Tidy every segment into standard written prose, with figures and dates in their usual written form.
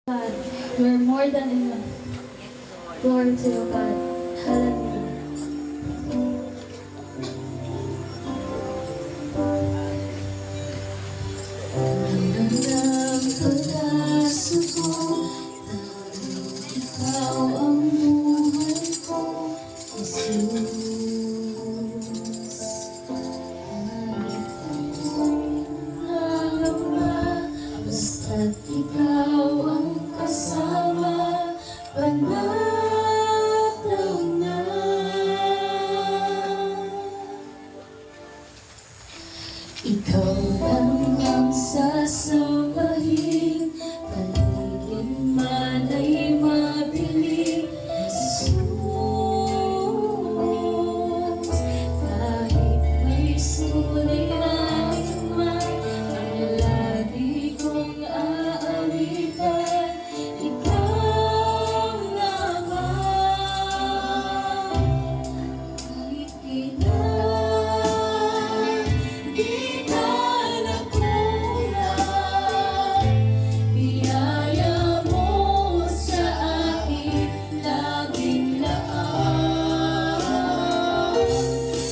God, you are more than enough. Glory to you, God. Hallelujah. Ang pag-asa ko, ikaw ang buhay ko, Jesus. Basta't ikaw ang kasama, panataw na. Ikaw lang ang sasambahin, paligid man ay mabili, Jesus. Kahit may suliranin man, ang lagi kong aawitan, ikaw naman. Kahit kailan, di ka nakulang, biyaya mo sa akin laging laan.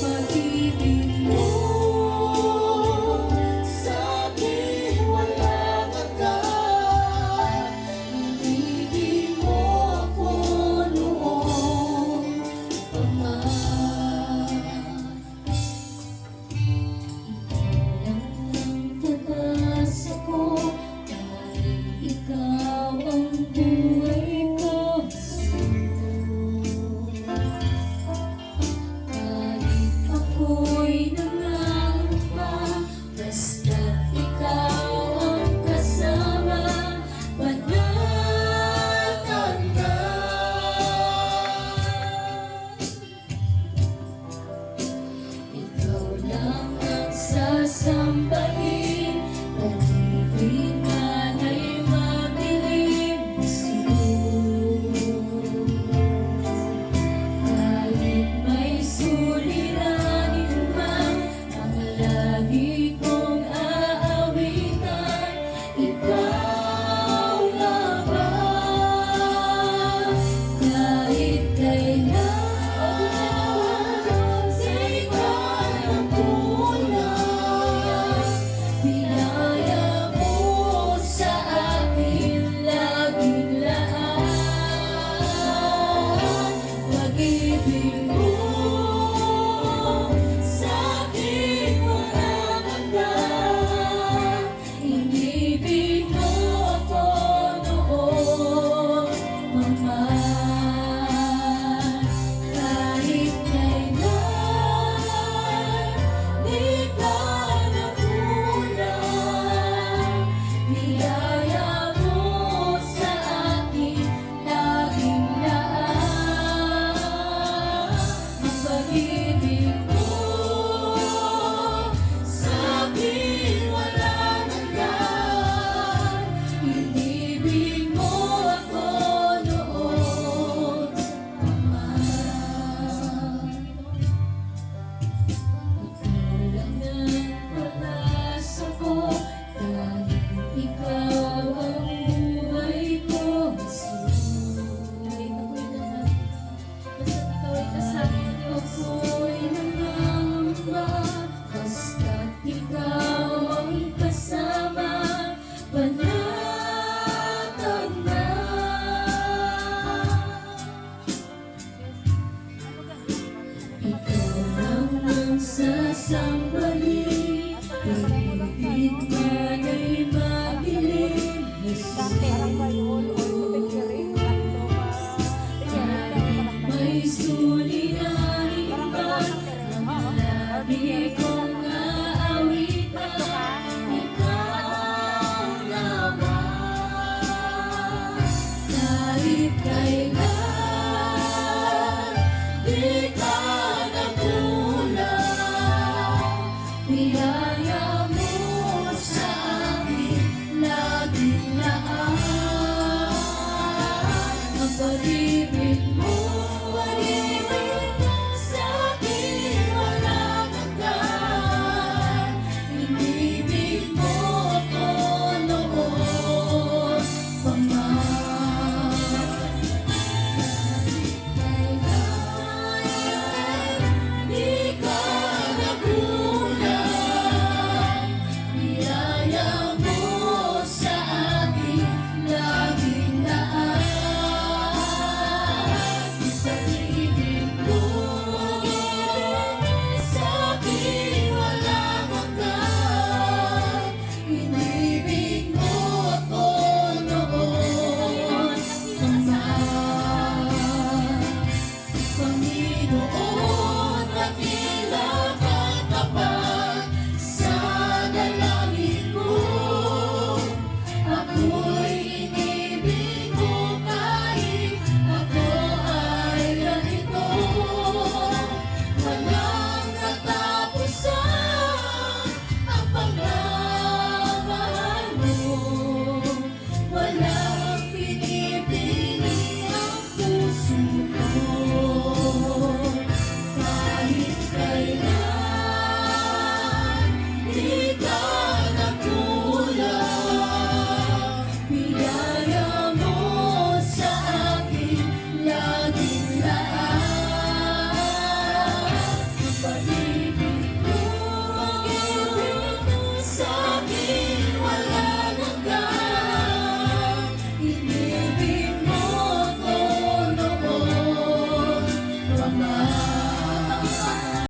Pag-ibig mo sa akin walang hanggan, inibig mo ako noon pa man. Pag-asa ko, dahil ikaw ang buhay ko, Jesus. Kahit ako'y nangangamba, basta't ikaw ang kasama, panatag na. Ikaw lang ang sasambahin, paligid man ay madilim, Jesus. Kahit may suliranin man, ang lagi kong aawitan, ikaw naman. Kahit kailan, di ka nakulang, biyaya mo sa akin laging laan. Pag-ibig mo sa akin walang hanggan, inibig mo ako noon pa man. Kahit kailan, di ka nakulang, biyaya mo sa akin laging laan. Ang pag-ibig mo sa akin walang hanggan, inibig mo ako noon pa man. Ikaw lang ang pag-asa ko, dahil ikaw ang buhay ko, Jesus. Basta't ikaw ay kasama, ako'y nangangamba, basta't ikaw ang kasama, panatag na. Ikaw lang ang sasambahin, paligid man ay madilim, Jesus.